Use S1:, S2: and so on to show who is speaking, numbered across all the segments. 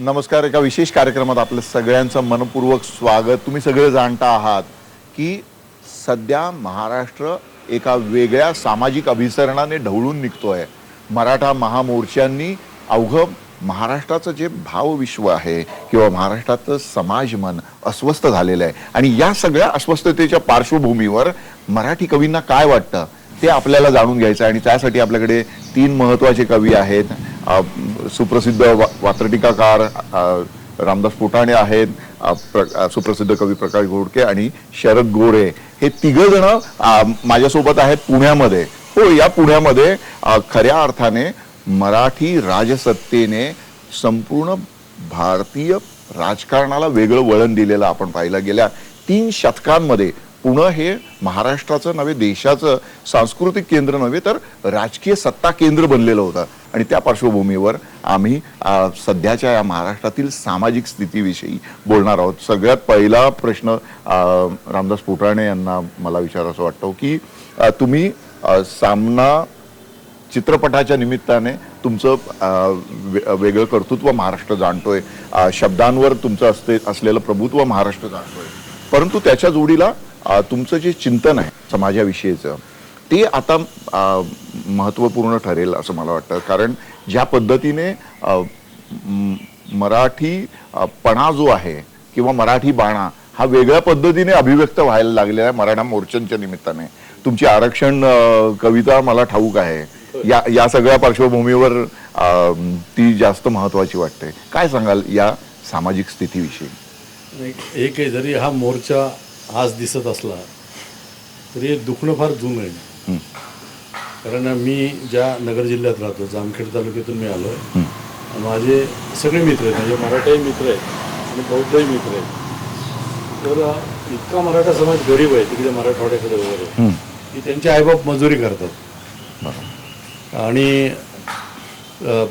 S1: नमस्कार. एका विशेष कार्यक्रमात आपलं सगळ्यांचं मनपूर्वक स्वागत. तुम्ही सगळे जाणता आहात की सध्या महाराष्ट्र एका वेगळ्या सामाजिक अभिसरणाने ढवळून निघतोय. मराठा महामोर्चांनी अवघं महाराष्ट्राचं जे भावविश्व आहे किंवा महाराष्ट्राचं समाज मन अस्वस्थ झालेलं आहे आणि या सगळ्या अस्वस्थतेच्या पार्श्वभूमीवर मराठी कवींना काय वाटतं ते आपल्याला जाणून घ्यायचं आहे. आणि त्यासाठी आपल्याकडे 3 महत्त्वाचे कवी आहेत. सुप्रसिद्ध वात्रटिकाकार रामदास फुटाणे आहेत, सुप्रसिद्ध कवी प्रकाश घोडके आणि शरद गोरे. हे तिघजण माझ्यासोबत आहेत पुण्यामध्ये. हो, या पुण्यामध्ये खऱ्या अर्थाने मराठी राजसत्तेने संपूर्ण भारतीय राजकारणाला वेगळं वळण दिलेलं आपण पाहिलं. गेल्या 3 शतकांमध्ये पुणे हे महाराष्ट्राचं नव्हे, देशाचं सांस्कृतिक केंद्र नव्हे तर राजकीय सत्ता केंद्र बनलेलं होतं. आणि त्या पार्श्वभूमीवर आम्ही सध्याच्या या महाराष्ट्रातील सामाजिक स्थितीविषयी बोलणार आहोत. सगळ्यात पहिला प्रश्न रामदास फुटाणे यांना मला विचारायचं वाटतं की तुम्ही सामना चित्रपटाच्या निमित्ताने तुमचं वेगळं कर्तृत्व महाराष्ट्र जाणतोय, शब्दांवर तुमचं असलेलं प्रभुत्व महाराष्ट्र जाणतोय, परंतु त्याच्या जोडीला तुमचं जे चिंतन आहे समाजाविषयीचं ते आता महत्त्वपूर्ण ठरेल असं मला वाटतं. कारण ज्या पद्धतीने मराठीपणा जो आहे किंवा मराठी बाणा हा वेगळ्या पद्धतीने अभिव्यक्त व्हायला लागलेला आहे मराठा मोर्चांच्या निमित्ताने. तुमची आरक्षण कविता मला ठाऊक आहे. या सगळ्या पार्श्वभूमीवर ती जास्त महत्त्वाची वाटते. काय सांगाल या सामाजिक स्थितीविषयी?
S2: एक आहे, जरी हा मोर्चा आज दिसत असला तरी दुखणं फार जुनं आहे. कारण मी ज्या नगर जिल्ह्यात राहतो, जामखेड तालुक्यातून मी आलो आहे. माझे सगळे मित्र आहेत, म्हणजे मराठाही मित्र आहेत आणि बौद्धही मित्र आहेत. तर इतका मराठा समाज गरीब आहे तिकडे मराठवाड्याकडे वगैरे की त्यांचे आईबाप मजुरी करतात आणि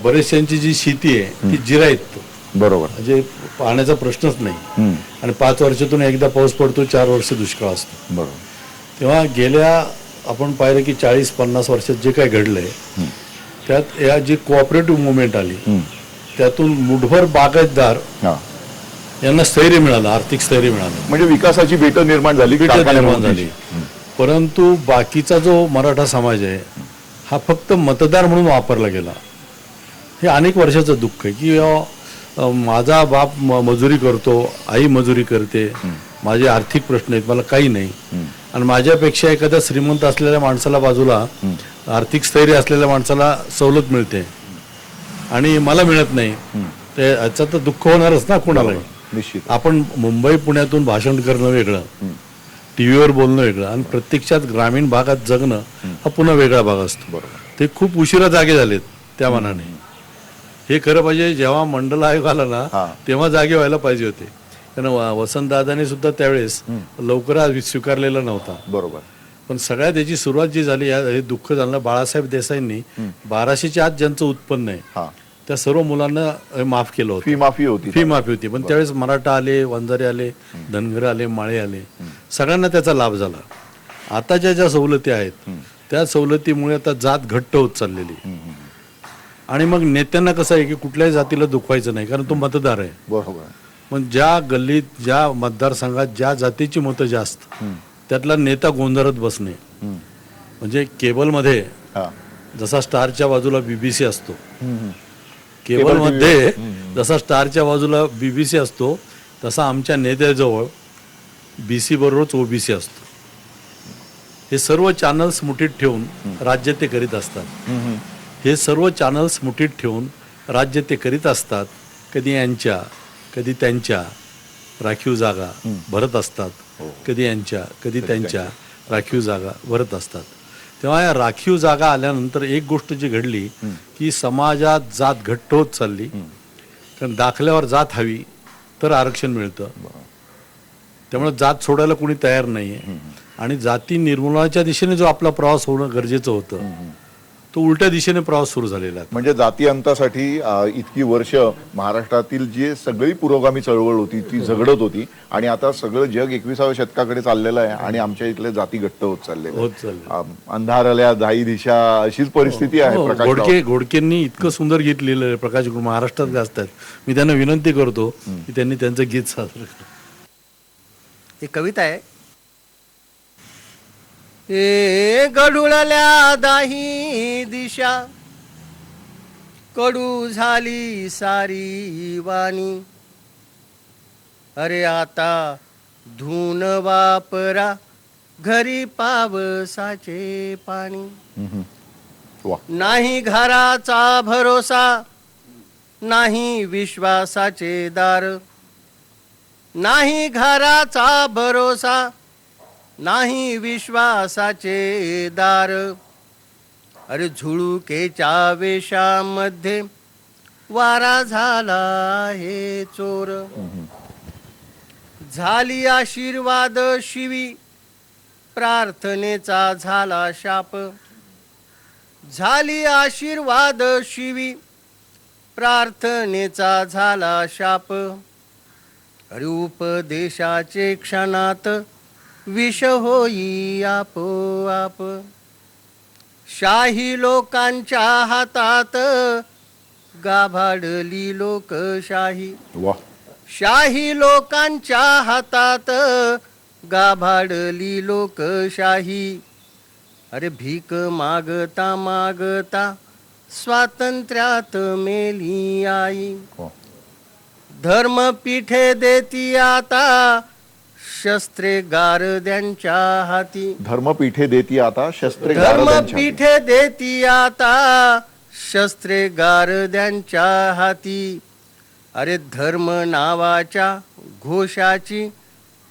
S2: बरेचशांची जी शेती आहे ती जिरायत. बरोबर, म्हणजे पाण्याचा प्रश्नच नाही. आणि 5 वर्षातून एकदा पाऊस पडतो, 4 वर्ष दुष्काळ असतो. बरोबर. तेव्हा गेल्या आपण पाहिलं की 40-50 वर्षात जे काय घडलंय त्यात या जी कोऑपरेटिव्ह मुवमेंट आली त्यातून मुठभर बागायतदार यांना स्थैर्य मिळालं, आर्थिक स्थैर्य मिळालं,
S1: म्हणजे विकासाची बेट निर्माण झाली.
S2: परंतु बाकीचा जो मराठा समाज आहे हा फक्त मतदार म्हणून वापरला गेला. हे अनेक वर्षाचं दुःख आहे की माझा बाप मजुरी करतो, आई मजुरी करते, माझे आर्थिक प्रश्न आहेत, मला काही नाही. आणि माझ्यापेक्षा एखाद्या श्रीमंत असलेल्या माणसाला बाजूला, आर्थिक स्थैर्य असलेल्या माणसाला सवलत मिळते आणि मला मिळत नाही. ते याचं तर दुःख होणारच ना कुणाला.
S1: निश्चित.
S2: आपण मुंबई पुण्यातून भाषण करणं वेगळं, टीव्हीवर बोलणं वेगळं आणि प्रत्यक्षात ग्रामीण भागात जगणं हा पुन्हा वेगळा भाग असतो. ते खूप उशिरा जागे झालेत त्या मानाने. हे खरं पाहिजे जेव्हा मंडल आयोग आला ना तेव्हा जागे व्हायला पाहिजे होते. कारण वसंतदादांनी सुद्धा त्यावेळेस लवकर स्वीकारलेला नव्हता.
S1: बरोबर.
S2: पण सगळ्यात याची सुरुवात जी झाली, हे दुःख झालं, बाळासाहेब देसाईंनी 1200च्या आत ज्यांचं उत्पन्न आहे त्या सर्व मुलांना माफ केलं होतं.
S1: फी माफी होती.
S2: पण त्यावेळेस मराठा आले, वंजारे आले, धनगर आले, माळे आले, सगळ्यांना त्याचा लाभ झाला. आता ज्या सवलती आहेत त्या सवलतीमुळे आता जात घट्ट होत चाललेली. आणि मग नेत्यांना कसं आहे की कुठल्याही जातीला दुखवायचं नाही, कारण तो मतदार आहे.
S1: बरोबर.
S2: पण ज्या गल्लीत, ज्या मतदारसंघात ज्या जातीची मतं जास्त त्यातला नेता गोंधळत बसणे. म्हणजे केबलमध्ये जसा स्टारच्या बाजूला बीबीसी असतो, केबलमध्ये जसा स्टारच्या बाजूला बीबीसी असतो तसा आमच्या नेत्याजवळ बीसी बरोबरच ओबीसी असतो. हे सर्व चॅनल्स मुठीत ठेवून राज्य ते करीत असतात. हे सर्व चॅनल्स मुठीत ठेवून राज्य ते करीत असतात. कधी यांच्या कधी त्यांच्या राखीव जागा भरत असतात, कधी यांच्या कधी त्यांच्या राखीव जागा भरत असतात. तेव्हा या राखीव जागा आल्यानंतर एक गोष्ट जी घडली की समाजात जात घट्ट होत चालली. कारण दाखल्यावर जात हवी तर आरक्षण मिळतं, त्यामुळे जात सोडायला कोणी तयार नाही आहे. आणि जाती निर्मूलनाच्या दिशेने जो आपला प्रवास होणं गरजेचं होतं तो उलट्या दिशेने प्रवास सुरू झालेला आहे.
S1: म्हणजे जाती अंतासाठी इतकी वर्ष महाराष्ट्रातील जी सगळी पुरोगामी चळवळ होती ती झगडत होती आणि आता सगळं जग 21व्या शतकाकडे चाललेलं आहे आणि आमच्या इथले जाती घट्ट होत चालले. अंधारल्या जाई दिशा अशीच परिस्थिती आहे. प्रकाश
S2: घोडकेंनी इतकं सुंदर गीत लिहिलं प्रकाश महाराष्ट्रात गाजतात. मी त्यांना विनंती करतो की त्यांनी त्यांचं गीत सादर करा.
S3: ही कविता आहे. ए गडुळल्या दाही दिशा, कडू झाली सारी वाणी, अरे आता धुन वापरा घरी पावसाचे पाणी.
S1: वा.
S3: नाही घराचा भरोसा, नाही विश्वासाचे दार, नाही घराचा भरोसा, नाही विश्वासाचे दार. अरे झुळुकेच्या वेशामध्ये वारा झाला हे चोर. झाली आशीर्वाद शिवी, प्रार्थनेचा झाला शाप. झाली आशीर्वाद शिवी, प्रार्थनेचा झाला शाप. अरे उपदेशाचे क्षणात विष होई आपोआप. शाही लोकांच्या हातात गाभाडली लोकशाही.
S1: वा.
S3: शाही लोकांच्या हातात गाभाडली लोकशाही. अरे भीक मागता मागता स्वातंत्र्यात मेली आई. धर्मपीठे देती आता शस्त्रे गारद्यांच्या हाती.
S1: धर्मपीठे देती आता शस्त्रे
S3: धर्मपीठे देती आता शस्त्रे गारद्यांच्या हाती. अरे धर्म नावाच्या घोषाची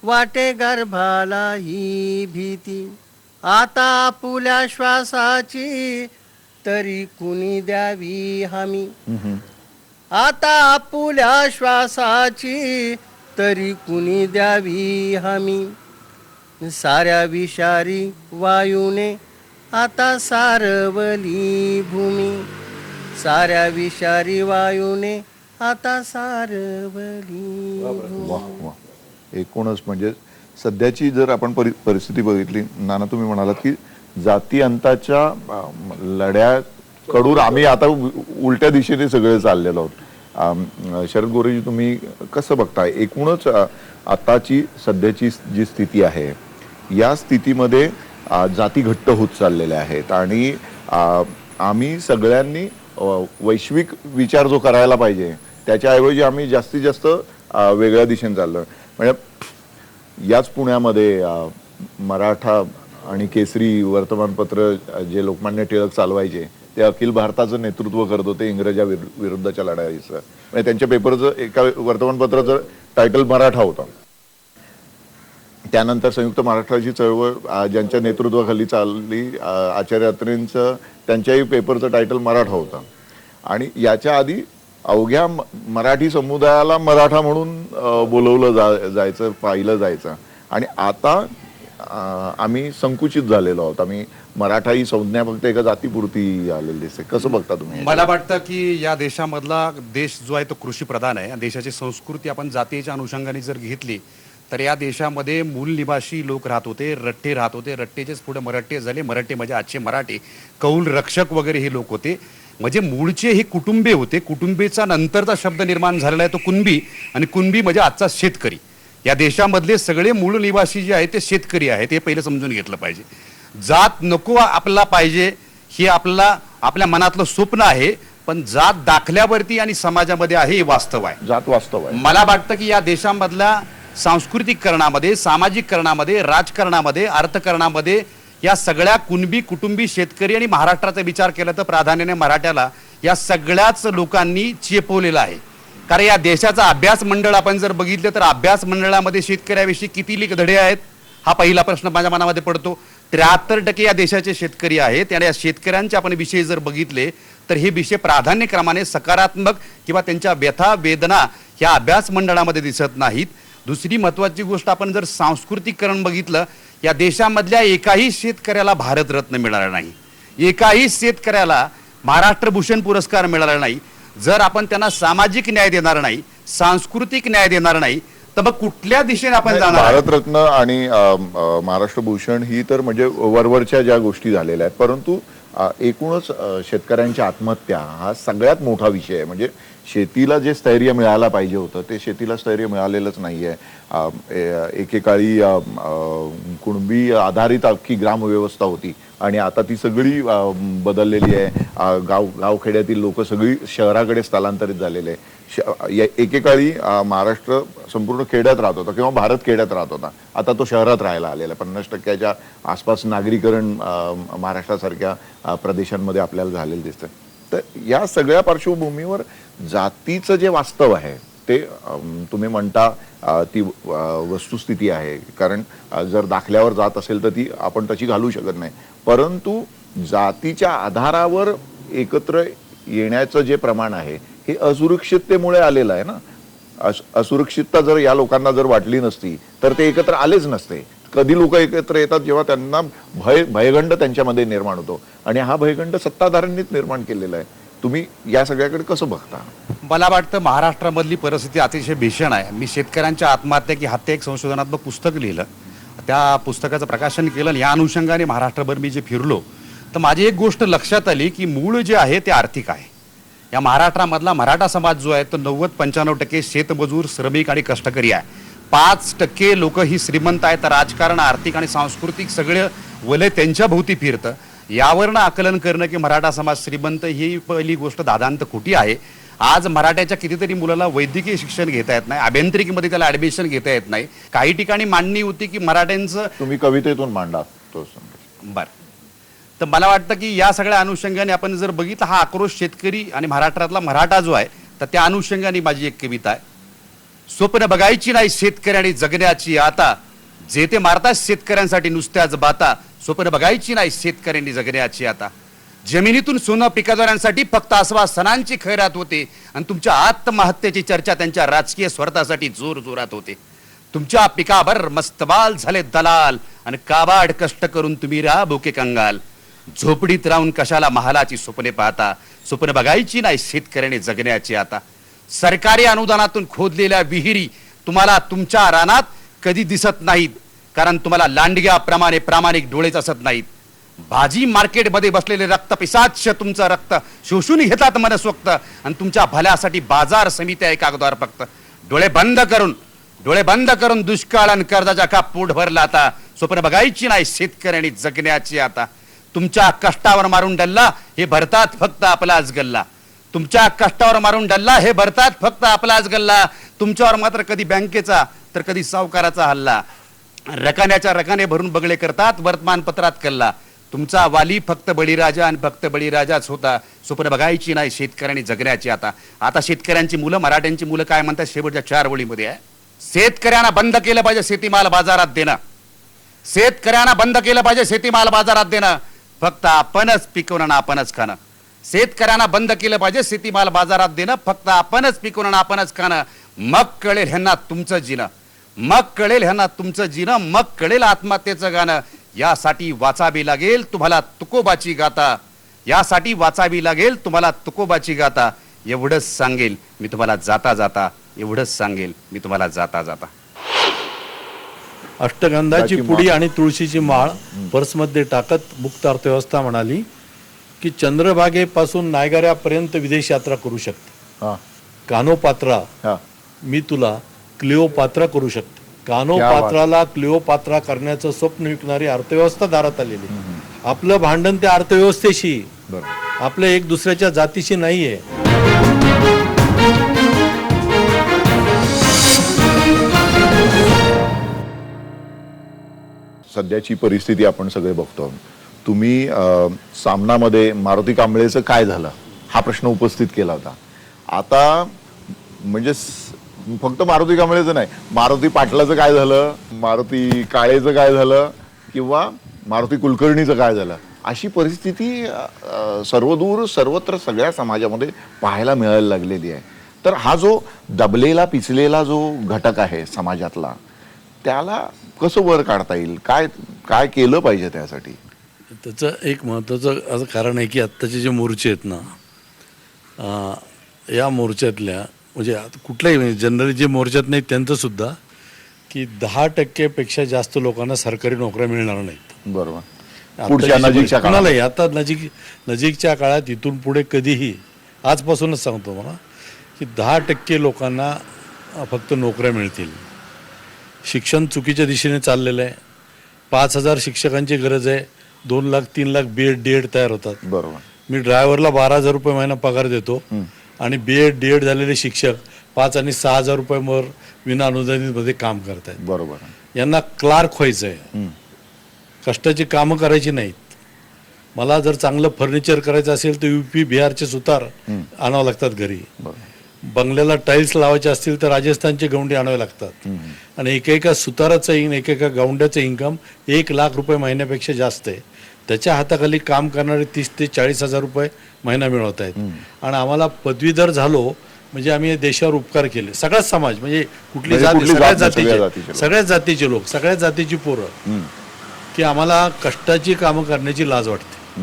S3: वाटे गर्भाला ही भीती. आता आपुल्या श्वासाची तरी कुणी द्यावी हमी. आता आपुल्या श्वासाची तरी कुणी द्यावी हमी. साऱ्या विषारी वायूने आता सारवली भूमी. साऱ्या विषारी वायूने आता सारवली भूमी.
S1: वा वा. एकूणच म्हणजे सध्याची जर आपण परिस्थिती बघितली नाना, तुम्ही म्हणालात की जाती अंताच्या लढ्याकडून आम्ही आता उलट्या दिशेने सगळे चाललेलो आहोत. शरद गोरेजी, तुम्ही कसं बघताय एकूणच आताची सध्याची जी स्थिती आहे या स्थितीमध्ये जाती घट्ट होत चाललेल्या आहेत आणि आम्ही सगळ्यांनी वैश्विक विचार जो करायला पाहिजे त्याच्याऐवजी आम्ही जास्तीत जास्त वेगळ्या दिशेने चाललोय. म्हणजे याच पुण्यामध्ये मराठा आणि केसरी वर्तमानपत्र जे लोकमान्य टिळक चालवायचे ते अखिल भारताचं नेतृत्व करत होते इंग्रजा विरुद्धच्या लढाईचं. म्हणजे त्यांच्या पेपरचं एका वर्तमानपत्राचं टायटल मराठा होता. त्यानंतर संयुक्त महाराष्ट्राची चळवळ ज्यांच्या नेतृत्वाखाली चालली आचार्य अत्रेंचं त्यांच्याही पेपरचं टायटल मराठा होता. आणि याच्या आधी अवघ्या मराठी समुदायाला मराठा म्हणून बोलवलं जायचं, पाहिलं जायचं. आणि आता आम्ही संकुचित झालेलो आहोत. आम्ही मराठा ही संज्ञा फक्त एका जातीपुरती आलेली दिसते. कसं बघता तुम्ही?
S4: मला वाटतं की या देशामधला देश जो आहे तो कृषी प्रधान आहे. देशाची संस्कृती आपण जातीच्या अनुषंगाने जर घेतली तर या देशामध्ये मूल निवासी लोक राहत होते, रट्टे राहत होते, रट्टेचेच पुढे मराठे झाले, मराठे म्हणजे आजचे मराठे, कौल रक्षक वगैरे हे लोक होते. म्हणजे मूळचे हे कुटुंबे होते. कुटुंबेचा नंतरचा शब्द निर्माण झालेला आहे तो कुणबी, आणि कुणबी म्हणजे आजचा शेतकरी. या देशामधले सगळे मूळ निवासी जे आहेत ते शेतकरी आहेत, हे पहिलं समजून घेतलं पाहिजे. जात नको आपल्याला पाहिजे हे आपल्या मनातलं स्वप्न आहे, पण जात दाखल्यावरती आणि समाजामध्ये आहे हे वास्तव आहे.
S1: जात वास्तव आहे.
S4: मला वाटतं की या देशामधल्या सांस्कृतिककरणामध्ये, सामाजिककरणामध्ये, राजकारणामध्ये, अर्थकारणामध्ये या सगळ्या कुणबी, कुटुंबी, शेतकरी आणि महाराष्ट्राचा विचार केला तर प्राधान्याने मराठ्याला या सगळ्याच लोकांनी चेपवलेला आहे. कारण या देशाचा अभ्यास मंडळ आपण जर बघितलं तर अभ्यास मंडळामध्ये शेतकऱ्याविषयी किती धडे आहेत हा पहिला प्रश्न माझ्या मनामध्ये पडतो. 73% या देशाचे शेतकरी आहेत आणि या शेतकऱ्यांचे आपण विषय जर बघितले तर हे विषय प्राधान्यक्रमाने सकारात्मक किंवा त्यांच्या व्यथा वेदना ह्या अभ्यास मंडळामध्ये दिसत नाहीत. दुसरी महत्त्वाची गोष्ट आपण जर सांस्कृतिककरण बघितलं, या देशामधल्या एकाही शेतकऱ्याला भारतरत्न मिळाला नाही. एकाही शेतकऱ्याला महाराष्ट्र भूषण पुरस्कार मिळाला नाही, जर आपण त्यांना सामाजिक न्याय देणार नाही, सांस्कृतिक न्याय देणार नाही, तर मग कुठल्या दिशेने आपण जाणार आहे?
S1: भारतरत्न आणि महाराष्ट्र भूषण ही तर म्हणजे वरवरच्या ज्या गोष्टी झालेल्या आहेत, परंतु एकूणच शेतकऱ्यांच्या आत्महत्या हा सगळ्यात मोठा विषय आहे. म्हणजे शेतीला जे स्थैर्य मिळायला पाहिजे होतं ते शेतीला स्थैर्य मिळालेलंच नाही आहे. एकेकाळी कुणबी आधारित अख्खी ग्रामव्यवस्था होती आणि आता ती सगळी बदललेली आहे. गावखेड्यातील लोक सगळी शहराकडे स्थलांतरित झालेले आहे. एकेकाळी महाराष्ट्र संपूर्ण खेड्यात राहत होता किंवा भारत खेड्यात राहत होता, आता तो शहरात राहायला आलेला आहे. 50% आसपास नागरीकरण महाराष्ट्रासारख्या प्रदेशांमध्ये आपल्याला झालेलं दिसतं. तर या सगळ्या पार्श्वभूमीवर जातीचं जे वास्तव आहे ते तुम्ही म्हणता ती वस्तुस्थिती आहे. कारण जर दाखल्यावर जात असेल तर ती आपण तशी घालू शकत नाही, परंतु जातीच्या आधारावर एकत्र येण्याचं जे प्रमाण आहे हे असुरक्षिततेमुळे आलेलं आहे ना. असुरक्षितता जर या लोकांना जर वाटली नसती तर ते एकत्र आलेच नसते. कधी लोक एकत्र येतात जेव्हा त्यांना भयगंड त्यांच्यामध्ये निर्माण होतो, आणि हा भयगंड सत्ताधाऱ्यांनीच निर्माण केलेला आहे. तुम्ही या सगळ्याकडे कसं बघता?
S4: मला वाटतं महाराष्ट्रामधली परिस्थिती अतिशय भीषण आहे. मी शेतकऱ्यांच्या आत्महत्या की हत्या एक संशोधनात्मक पुस्तक लिहिलं, त्या पुस्तकाचं प्रकाशन केलं, आणि या अनुषंगाने महाराष्ट्रभर मी जे फिरलो तर माझी एक गोष्ट लक्षात आली की मूळ जे आहे ते आर्थिक आहे. या महाराष्ट्रामधला मराठा समाज जो आहे तो 90-95% शेतमजूर, श्रमिक आणि कष्टकरी आहे. 5% लोक ही श्रीमंत आहेत. राजकारण, आर्थिक आणि सांस्कृतिक सगळं वलय त्यांच्या भोवती फिरतं. यावरनं आकलन करणं की मराठा समाज श्रीमंत ही पहिली गोष्ट दादांत खोटी आहे. आज मराठ्याच्या कितीतरी मुलाला वैद्यकीय शिक्षण घेता येत नाही, अभियांत्रिकीमध्ये त्याला ऍडमिशन घेता येत नाही. काही ठिकाणी मांडणी होती की मराठ्यांचं,
S1: तुम्ही कवितेतून मांडा तो.
S4: बरं, तर मला वाटतं की या सगळ्या अनुषंगाने आपण जर बघितलं हा आक्रोश शेतकरी आणि महाराष्ट्रातला मराठा जो आहे तर त्या अनुषंगाने माझी एक कविता आहे. स्वप्न बघायची नाही शेतकऱ्यांनी जगण्याची आता, जे ते मारतात शेतकऱ्यांसाठी नुसत्याच बाता. स्वप्न बघायची नाही शेतकऱ्यांनी जगण्याची आता, जमिनीतून सोनं पिकादोऱ्यांसाठी फक्त आश्वासनांची खैरात होते, आणि तुमच्या आत्महत्येची चर्चा त्यांच्या राजकीय स्वार्थासाठी जोर जोरात होते. तुमच्या पिकाभर मस्तबाल झाले दलाल, आणि काबाड कष्ट करून तुम्ही रा भुके कंगाल. झोपडीत राहून कशाला महालाची स्वप्ने पाहता, स्वप्न बघायची नाही शेतकऱ्याने जगण्याची आता. सरकारी अनुदानातून खोदलेल्या विहिरी तुम्हाला तुमच्या रानात कधी दिसत नाहीत, कारण तुम्हाला लांडग्याप्रमाणे प्रामाणिक डोळेच असत नाहीत. भाजी मार्केटमध्ये बसलेले रक्तपिसाच तुमचं रक्त शोषून घेतात मनसोक्त, आणि तुमच्या भल्यासाठी बाजार समित्या आहे कागदावर फक्त. डोळे बंद करून दुष्काळ आणि कर्जाच्या का पोट भरला आता. स्वप्न बघायची नाही शेतकऱ्यांनी जगण्याची आता. तुमच्या कष्टावर मारून डल्ला हे भरतात फक्त आपलाच गल्ला. तुमच्या कष्टावर मारून डल्ला हे भरतात फक्त आपलाच गल्ला. तुमच्यावर मात्र कधी बँकेचा तर कधी सावकाराचा हल्ला. रकान्याच्या रकाने भरून बगळे करतात वर्तमानपत्रात कल्ला. तुमचा वाली फक्त बळीराजा आणि फक्त बळीराजाच होता. स्वप्न बघायची नाही शेतकऱ्यांनी जगण्याची आता. आता शेतकऱ्यांची मुलं, मराठ्यांची मुलं काय म्हणतात शेवटच्या 4 ओळीमध्ये आहे, शेतकऱ्यांना बंद केलं पाहिजे शेतीमाल बाजारात देणं. शेतकऱ्यांना बंद केलं पाहिजे शेतीमाल बाजारात देणं, फक्त आपणच पिकवणं आपणच खाणं. शेतकऱ्यांना बंद केलं पाहिजे शेतीमाल बाजारात देणं, फक्त आपणच पिकवणं आपणच खाणं. मग कळेल ह्यांना तुमचं जिणं, मग कळेल ह्यांना तुमचं जिणं, मग कळेल आत्महत्येचं गाणं. यासाठी वाचावी लागेल तुम्हाला तुकोबाची गाथा, यासाठी वाचावी लागेल तुम्हाला तुकोबाची गाथा. एवढंच सांगेल मी तुम्हाला जाता जाता, एवढंच सांगेल मी तुम्हाला जाता जाता.
S2: अष्टगंधाची पुडी आणि तुळशीची माळ पर्समध्ये टाकत मुक्त अर्थव्यवस्था म्हणाली की चंद्रभागेपासून नायगऱ्यापर्यंत विदेश यात्रा करू शकते. कानोपात्रा मी तुला क्लिओपात्रा करू शकते. कानोपात्राला क्लिओपात्रा करण्याचं स्वप्न विकणारी अर्थव्यवस्था दारात आलेली. आपलं भांडण त्या अर्थव्यवस्थेशी, आपलं एक दुसऱ्याच्या जातीशी नाहीये.
S1: सध्याची परिस्थिती आपण सगळे बघतो. तुम्ही सामनामध्ये मारुती कांबळेचं काय झालं हा प्रश्न उपस्थित केला होता. आता म्हणजे फक्त मारुती कांबळेचं नाही, मारुती पाटलाचं काय झालं, मारुती काळेचं काय झालं, किंवा मारुती कुलकर्णीचं काय झालं, अशी परिस्थिती सर्वदूर सर्वत्र सगळ्या समाजामध्ये पाहायला मिळायला लागलेली आहे. तर हा जो दबलेला पिचलेला जो घटक आहे समाजातला, त्याला कसं वर काढता येईल, काय काय केलं पाहिजे त्यासाठी?
S2: त्याचं एक महत्त्वाचं असं कारण आहे की आत्ताचे जे मोर्चे आहेत ना, या मोर्चातल्या म्हणजे कुठल्याही म्हणजे जनरली जे मोर्चात नाहीत त्यांचंसुद्धा की 10% जास्त लोकांना सरकारी नोकऱ्या मिळणार नाहीत.
S1: बरोबर. पुढच्या नजीकच्या काळात.
S2: कुणालाही आता नजीकच्या काळात इथून पुढे कधीही आजपासूनच सांगतो मला की 10% लोकांना फक्त नोकऱ्या मिळतील. शिक्षण चुकीच्या दिशेने चाललेलं आहे. 5,000 शिक्षकांची गरज आहे. 2 लाख 3 लाख BEd DEd तयार होतात.
S1: बरोबर.
S2: मी ड्रायव्हरला 12,000 रुपये महिना पगार देतो आणि BEd DEd झालेले शिक्षक 5 आणि 6,000 रुपयावर विना अनुदानितमध्ये काम करतायत.
S1: बरोबर.
S2: यांना क्लार्क व्हायचं आहे. कष्टाची कामं करायची नाहीत. मला जर चांगलं फर्निचर करायचं असेल तर UP बिहारचे सुतार आणावं लागतात घरी. बंगल्याला टाईल्स लावायचे असतील तर राजस्थानचे गौंडे आणावे लागतात. आणि एकेका सुताराचं एकेका गौंड्याचं इन्कम 1 लाख रुपये महिन्यापेक्षा जास्त आहे. त्याच्या हाताखाली काम करणारे 30 ते 40,000 रुपये महिना मिळवत आहेत. आणि आम्हाला पदवीधर झालो म्हणजे आम्ही देशावर उपकार केले. सगळाच समाज म्हणजे कुठली जाती, सगळ्याच जातीचे लोक, सगळ्याच जातीची पोरं, की आम्हाला कष्टाची कामं करण्याची लाज वाटते.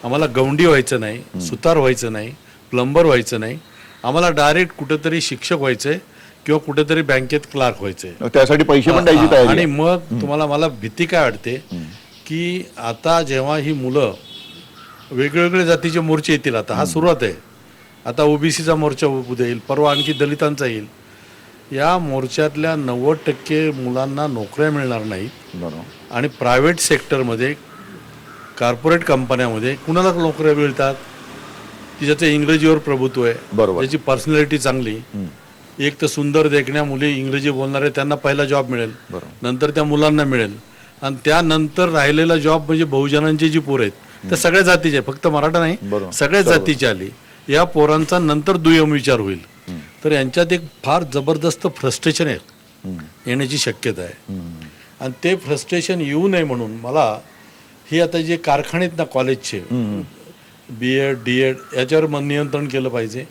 S2: आम्हाला गौंडी व्हायचं नाही, सुतार व्हायचं नाही, प्लंबर व्हायचं नाही. आम्हाला डायरेक्ट कुठेतरी शिक्षक व्हायचंय किंवा कुठेतरी बँकेत क्लार्क व्हायचंय.
S1: त्यासाठी पैसे पण द्यायची तयारी.
S2: आणि मग मला भीती काय वाटते की आता जेव्हा ही मुलं वेगवेगळ्या जातीचे मोर्चे येतील, आता हा सुरुवात आहे, आता OBCचा मोर्चा उद्या येईल, परवा आणखी दलितांचा येईल. या मोर्चातल्या 90% मुलांना नोकऱ्या मिळणार नाहीत.
S1: बरोबर.
S2: आणि प्रायव्हेट सेक्टरमध्ये कॉर्पोरेट कंपन्यामध्ये कुणाला नोकऱ्या मिळतात की ज्याचं इंग्रजीवर प्रभुत्व आहे,
S1: बरोबर,
S2: ज्याची पर्सनॅलिटी चांगली. एक तर सुंदर देखण्या मुली इंग्रजी बोलणारे त्यांना पहिला जॉब मिळेल, नंतर त्या मुलांना मिळेल. आणि त्यानंतर राहिलेला जॉब म्हणजे बहुजनांची जी पोरं आहेत त्या सगळ्या जातीचे, फक्त मराठा नाही, सगळ्याच जातीची आली. या पोरांचा नंतर दुय्यम विचार होईल. तर यांच्यात एक फार जबरदस्त फ्रस्ट्रेशन आहे, येण्याची शक्यता आहे. आणि ते फ्रस्ट्रेशन येऊ नये म्हणून मला ही आता जे कारखाने आहेत ना कॉलेजचे, BEd DEd याच्यावर नियंत्रण केलं पाहिजे.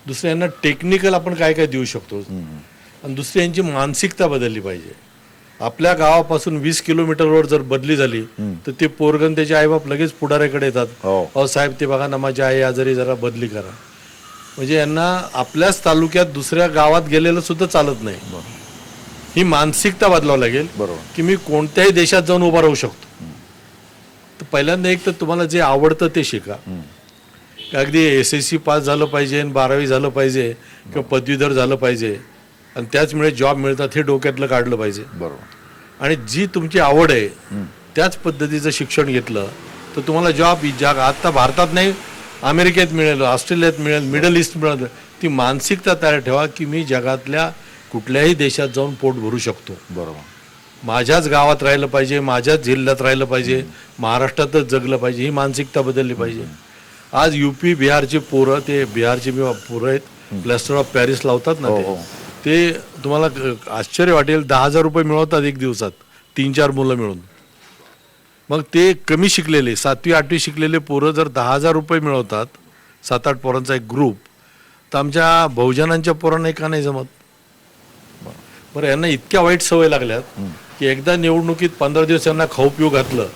S2: दुसरं यांना टेक्निकल आपण काय काय देऊ शकतो. आणि दुसरी यांची मानसिकता बदलली पाहिजे. आपल्या गावापासून 20 किलोमीटरवर जर बदली झाली तर ते पोरगण त्याचे आईबाप लगेच पुढाऱ्याकडे येतात. अहो साहेब ते बघा ना माझी आई आजारी, जरा बदली करा. म्हणजे यांना आपल्याच तालुक्यात दुसऱ्या गावात गेलेलं सुद्धा चालत नाही. ही मानसिकता बदलावं लागेल की मी कोणत्याही देशात जाऊन उभा राहू शकतो. तर पहिल्यांदा एक तर तुम्हाला जे आवडतं ते शिका. अगदी SSC पास झालं पाहिजे, 12वी झालं पाहिजे किंवा पदवीधर झालं पाहिजे आणि त्याच वेळेस जॉब मिळतात हे डोक्यातलं काढलं पाहिजे.
S1: बरोबर.
S2: आणि जी तुमची आवड आहे त्याच पद्धतीचं शिक्षण घेतलं तर तुम्हाला जॉब आता भारतात नाही, अमेरिकेत मिळेल, ऑस्ट्रेलियात मिळेल, मिडल ईस्ट मिळेल. ती मानसिकता तयार ठेवा की मी जगातल्या कुठल्याही देशात जाऊन पोट भरू शकतो.
S1: बरोबर.
S2: माझ्याच गावात राहिलं पाहिजे, माझ्याच जिल्ह्यात राहिलं पाहिजे, महाराष्ट्रातच जगलं पाहिजे. ही मानसिकता बदलली पाहिजे. आज UP बिहारचे पोरं, ते बिहारचे पोरं आहेत, प्लॅस्टर ऑफ पॅरिस लावतात ना, ते तुम्हाला आश्चर्य वाटेल, 10,000 रुपये मिळवतात एक दिवसात, 3-4 मुलं मिळून. मग ते कमी शिकलेले 7वी 8वी शिकलेले पोरं जर 10,000 रुपये मिळवतात, 7-8 पोरांचा एक ग्रुप, तर आमच्या बहुजनांच्या पोरांना का नाही जमत. बरं, यांना इतक्या वाईट सवय लागल्यात की एकदा निवडणुकीत 15 दिवस यांना खाऊ पिऊ घातलं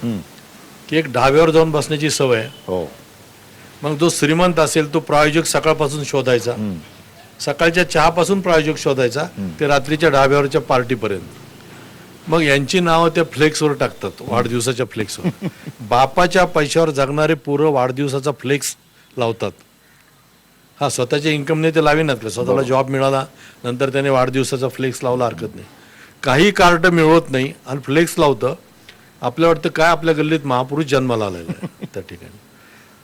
S2: की एक ढाब्यावर जाऊन बसण्याची सवय. मग जो श्रीमंत असेल तो प्रायोजक सकाळपासून शोधायचा, सकाळच्या चहापासून प्रायोजक शोधायचा ते रात्रीच्या ढाब्यावरच्या पार्टीपर्यंत. मग यांची नावं त्या फ्लेक्सवर टाकतात, वाढदिवसाच्या फ्लेक्सवर. बापाच्या पैशावर जगणारे पोरं वाढदिवसाचा फ्लेक्स लावतात. हा स्वतःच्या इन्कमने ते लावेनात का, स्वतःला जॉब मिळाला नंतर त्याने वाढदिवसाचा फ्लेक्स लावला हरकत नाही. काही कार्ड मिळवत नाही आणि फ्लेक्स लावतं. आपल्या वाटतं काय आपल्या गल्लीत महापुरुष जन्माला आलेला आहे त्या ठिकाणी.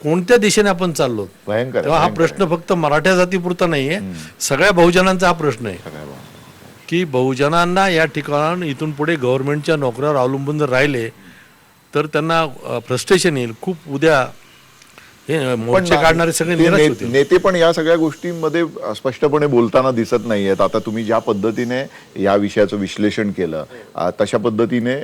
S2: कोणत्या दिशेने आपण चाललो. तेव्हा हा प्रश्न फक्त मराठा जातीपुरता नाहीये, सगळ्या बहुजनांचा हा प्रश्न आहे की बहुजनांना या ठिकाणी इथून पुढे गव्हर्नमेंटच्या नोकऱ्यावर अवलंबून जर राहिले तर त्यांना फ्रस्ट्रेशन येईल खूप. उद्या हे मोर्चे काढणारे सगळे निराश होतील.
S1: नेते पण या सगळ्या गोष्टींमध्ये स्पष्टपणे बोलताना दिसत नाहीयेत. आता तुम्ही ज्या पद्धतीने या विषयाचं विश्लेषण केलं, तशा पद्धतीने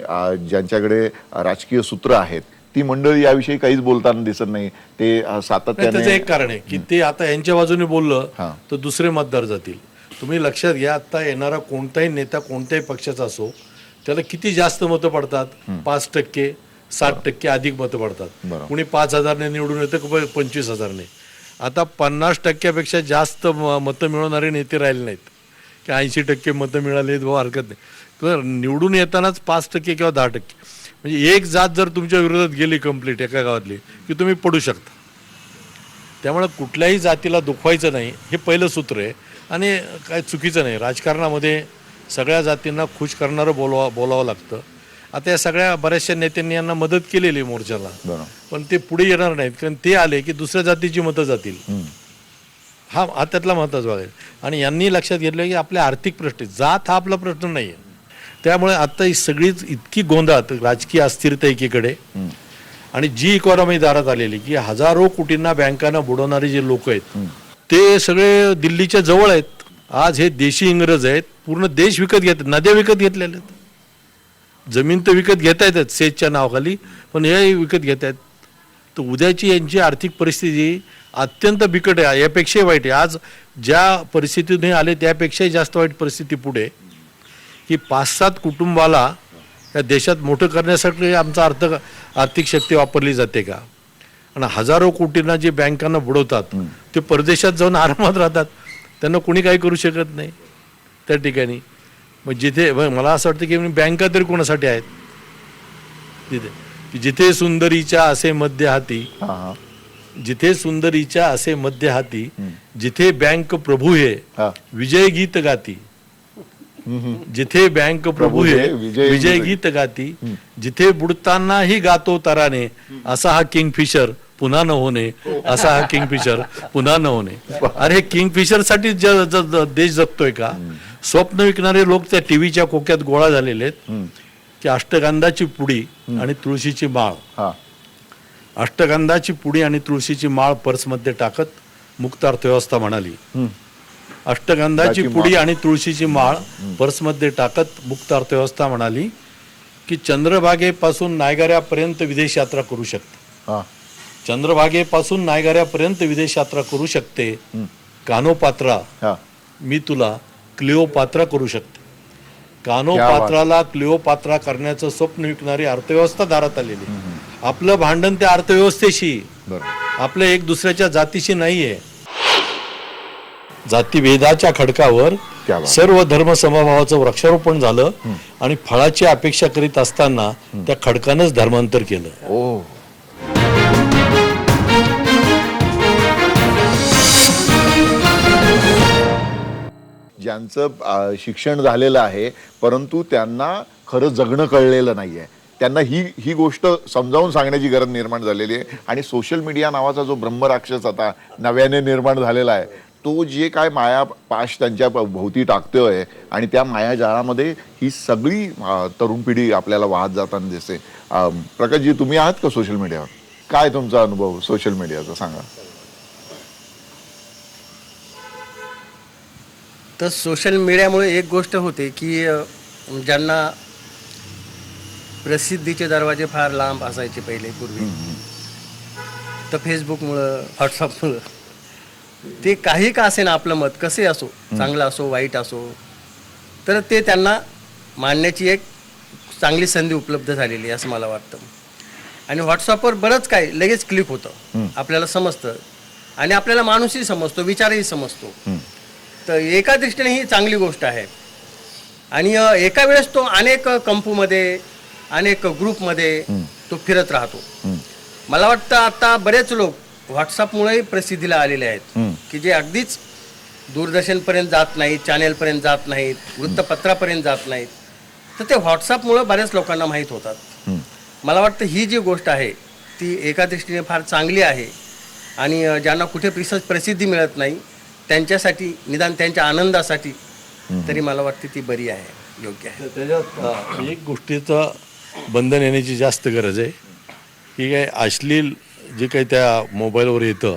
S1: ज्यांच्याकडे राजकीय सूत्र आहेत ती मंडळी याविषयी काहीच बोलताना दिसत नाही. ते सातत्याने,
S2: त्याचं एक कारण आहे की ते आता यांच्या बाजूने बोललं तर दुसरे मतदार जातील. तुम्ही लक्षात घ्या, आता येणारा कोणताही नेता कोणत्याही पक्षाचा असो त्याला किती जास्त मतं पडतात, 5%, 60% अधिक मतं पडतात.
S1: बरोबर.
S2: कुणी 5,000ने निवडून येतं, 25,000ने. आता 50%पेक्षा जास्त मतं मिळवणारे नेते राहिले नाहीत की 80% मतं मिळाली भाऊ हरकत नाही. तर निवडून येतानाच 5% किंवा 10%, म्हणजे एक जात जर तुमच्या विरोधात गेली कंप्लीट एका गावातली की तुम्ही पडू शकता. त्यामुळे कुठल्याही जातीला दुखवायचं नाही हे पहिलं सूत्र आहे. आणि काय चुकीचं नाही, राजकारणामध्ये सगळ्या जातींना खुश करणारं बोलावं लागतं. आता या सगळ्या बऱ्याचशा नेत्यांनी यांना मदत केलेली आहे मोर्चाला,
S1: बरोबर.
S2: पण ते पुढे येणार नाहीत, कारण ते आले की दुसऱ्या जातीची मतं जातील. हा त्यातला महत्त्वाचा भाग आहे. आणि यांनी लक्षात घेतलं की आपल्या आर्थिक प्रश्न, जात हा आपला प्रश्न नाही आहे. त्यामुळे आता ही सगळीच इतकी गोंधळात, राजकीय अस्थिरता एकीकडे आणि जी इकॉनॉमी दारात आलेली की हजारो कोटींना बँकांना बुडवणारे जे लोक आहेत ते सगळे दिल्लीच्या जवळ आहेत. आज हे देशी इंग्रज आहेत, पूर्ण देश विकत घेतात, नद्या विकत घेतलेल्या आहेत, जमीन तर विकत घेता येतात सेजच्या नावाखाली, पण हे विकत घेत आहेत. तर उद्याची यांची आर्थिक परिस्थिती अत्यंत बिकट आहे, यापेक्षाही वाईट आहे. आज ज्या परिस्थितीतून आले त्यापेक्षाही जास्त वाईट परिस्थिती पुढे, की 5-7 कुटुंबाला या देशात मोठं करण्यासाठी आमचा आर्थिक शक्ती वापरली जाते का? आणि हजारो कोटींना जे बँकांना बुडवतात ते परदेशात जाऊन आरामात राहतात, त्यांना कोणी काही करू शकत नाही त्या ठिकाणी. मग जिथे मला असं वाटतं की बँका तरी कोणासाठी आहेत तिथे, जिथे सुंदरीच्या असे मध्य हाती, जिथे सुंदरीच्या असे मध्य हाती, जिथे बँक प्रभू हे विजय गीत गाती, जिथे बँक प्रभू हे विजय गीत गाती, जिथे बुडतानाही गातो तराने, असा हा किंगफिशर पुन्हा न होणे, असा हा किंगफिशर पुन्हा न होणे. अरे किंगफिशर साठी देश जगतोय का? स्वप्न विकणारे लोक त्या टीव्हीच्या कोक्यात गोळा झालेले आहेत की अष्टगंधाची पुडी आणि तुळशीची माळ, अष्टगंधाची पुडी आणि तुळशीची माळ पर्समध्ये टाकत मुक्त अर्थव्यवस्था म्हणाली. अष्टगंधाची पुडी आणि तुळशीची माळ पर्समध्ये टाकत मुक्त अर्थव्यवस्था म्हणाली की चंद्रभागेपासून नायगऱ्यापर्यंत विदेश यात्रा करू शकते, चंद्रभागेपासून नायगऱ्यापर्यंत विदेश यात्रा करू शकते. कानोपात्रा मी तुला क्लिओपात्रा करू शकते. कानोपात्राला क्लिओपात्रा करण्याचं स्वप्न विकणारी अर्थव्यवस्था दारात आलेली. आपलं भांडण त्या अर्थव्यवस्थेशी, आपल्या एक दुसऱ्याच्या जातीशी नाहीये. जातीभेदाच्या खडकावर सर्व धर्म समभावाचं वृक्षारोपण झालं आणि फळाची अपेक्षा करीत असताना त्या खडकानंच धर्मांतर केलं.
S1: ज्यांचं शिक्षण झालेलं आहे परंतु त्यांना खरं जगणं कळलेलं नाहीये, त्यांना ही गोष्ट समजावून सांगण्याची गरज निर्माण झालेली आहे. आणि सोशल मीडिया नावाचा जो ब्रह्मराक्षस आता नव्याने निर्माण झालेला आहे, तो जे काय माया पाश त्यांच्या भोवती टाकतोय आणि त्या मायाजाळामध्ये ही सगळी तरुण पिढी आपल्याला वाहत जाताना दिसते. प्रकाशजी, तुम्ही आहात का सोशल मीडियावर? काय तुमचा अनुभव सोशल मीडियाचा सांगा.
S3: तर सोशल मीडियामुळे एक गोष्ट होते की ज्यांना प्रसिद्धीचे दरवाजे फार लांब असायचे पहिले पूर्वी, तर फेसबुकमुळं, व्हॉट्सअपमुळं ते काही का असे ना, आपलं मत कसे असो, चांगलं असो वाईट असो, तर ते त्यांना मांडण्याची एक चांगली संधी उपलब्ध झालेली आहे असं मला वाटतं. आणि व्हॉट्सअपवर बरंच काय लगेच क्लिक होतं, आपल्याला समजतं आणि आपल्याला माणूसही समजतो, विचारही समजतो. तर एका दृष्टीने ही चांगली गोष्ट आहे. आणि एका वेळेस तो अनेक कंपूमध्ये, अनेक ग्रुपमध्ये तो फिरत राहतो. मला वाटतं आता बरेच लोक व्हॉट्सअपमुळेही प्रसिद्धीला आलेले आहेत की जे अगदीच दूरदर्शनपर्यंत जात नाहीत, चॅनेलपर्यंत जात नाहीत, वृत्तपत्रापर्यंत जात नाहीत, तर ते व्हॉट्सअपमुळं बऱ्याच लोकांना माहीत होतात. मला वाटतं ही जी गोष्ट आहे ती एका दृष्टीने फार चांगली आहे. आणि ज्यांना कुठे प्रसिद्धी मिळत नाही त्यांच्यासाठी, निदान त्यांच्या आनंदासाठी तरी मला वाटते ती बरी आहे, योग्य आहे.
S2: त्याच्यात एक गोष्टीचं बंधन येण्याची जास्त गरज आहे की काय अश्लील जे काही त्या मोबाईलवर येतं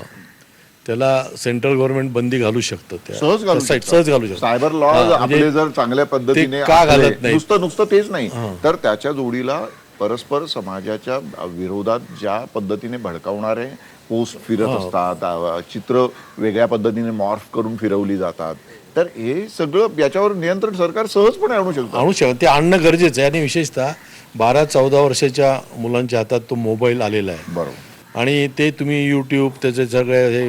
S2: त्याला सेंट्रल गव्हर्नमेंट बंदी घालू शकतं,
S1: सहज घालू शकतं. सायबर लॉ आपले जर चांगल्या पद्धतीने
S2: का घालत नाही,
S1: नुसतं तेच नाही तर त्याच्या जोडीला परस्पर समाजाच्या विरोधात ज्या पद्धतीने भडकावणारे पोस्ट फिरत असतात, चित्र वेगळ्या पद्धतीने मॉर्फ करून फिरवली जातात. तर हे सगळं याच्यावर नियंत्रण सरकार सहजपणे आणू शकतं.
S2: आणू शकत, ते आणणं गरजेचं आहे. आणि विशेषतः 12-14 वर्षाच्या मुलांच्या हातात तो मोबाईल आलेला आहे.
S1: बरोबर.
S2: आणि ते तुम्ही यूट्यूब त्याचे सगळे हे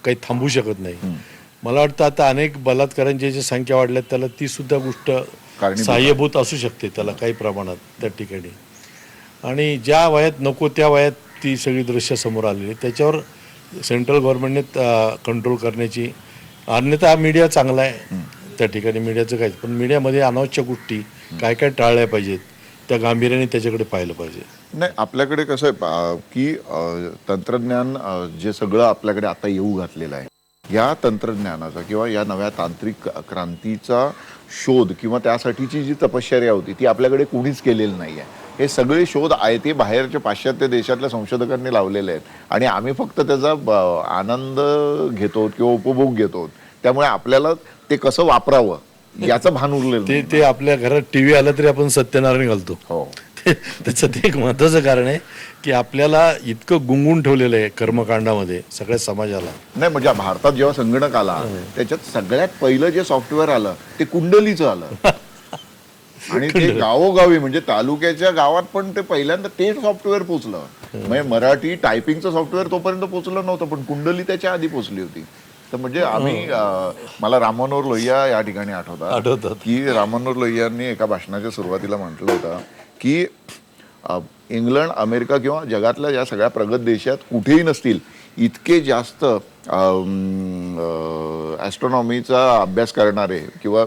S2: काही थांबू शकत नाही. मला वाटतं आता अनेक बलात्कारांची जी संख्या वाढल्यात त्याला ती सुद्धा गोष्ट
S1: कारणीभूत
S2: सहाय्यभूत असू शकते त्याला काही प्रमाणात त्या ठिकाणी. आणि ज्या वयात नको त्या वयात ती सगळी दृश्य समोर आलेली, त्याच्यावर सेंट्रल गव्हर्नमेंटने कंट्रोल करण्याची, अन्यथा मीडिया चांगला आहे त्या ठिकाणी, मीडियाचं काय, पण मीडियामध्ये अनावश्यक गोष्टी काय काय टाळल्या पाहिजेत त्या गांभीर्याने त्याच्याकडे पाहिलं पाहिजे.
S1: नाही, आपल्याकडे कसं आहे की तंत्रज्ञान जे सगळं आपल्याकडे आता येऊ घातलेलं आहे, या तंत्रज्ञानाचा किंवा या नव्या तांत्रिक क्रांतीचा शोध किंवा त्यासाठीची जी तपश्चर्या होती ती आपल्याकडे कोणीच केलेली नाही आहे. हे सगळे शोध आहे ते बाहेरच्या पाश्चात्य देशातल्या संशोधकांनी लावलेले आहेत आणि आम्ही फक्त त्याचा आनंद घेतो किंवा उपभोग घेतो. त्यामुळे आपल्याला ते कसं वापरावं याचं भान उरलेलं नाही.
S2: ते आपल्या घरात टीव्ही आला तरी आपण सत्यनारायण घालतो.
S1: हो,
S2: त्याचं ते एक महत्त्वाचं कारण आहे की आपल्याला इतकं गुंगून ठेवलेलं आहे कर्मकांडामध्ये सगळ्या समाजाला.
S1: नाही म्हणजे भारतात जेव्हा संगणक आला त्याच्यात सगळ्यात पहिलं जे सॉफ्टवेअर आलं ते कुंडलीचं आलं. आणि ते गावोगावी म्हणजे तालुक्याच्या गावात पण ते पहिल्यांदा ते सॉफ्टवेअर पोचलं. म्हणजे मराठी टायपिंगचं सॉफ्टवेअर तोपर्यंत पोचलं नव्हतं, पण कुंडली त्याच्या आधी पोचली होती. तर म्हणजे आम्ही मला राम मनोहर लोहिया या ठिकाणी आठवतात की राम मनोहर लोहियांनी एका भाषणाच्या सुरुवातीला म्हटलं होतं की इंग्लंड, अमेरिका किंवा जगातल्या या सगळ्या प्रगत देशात कुठेही नसतील इतके जास्त ॲस्ट्रॉनॉमीचा अभ्यास करणारे किंवा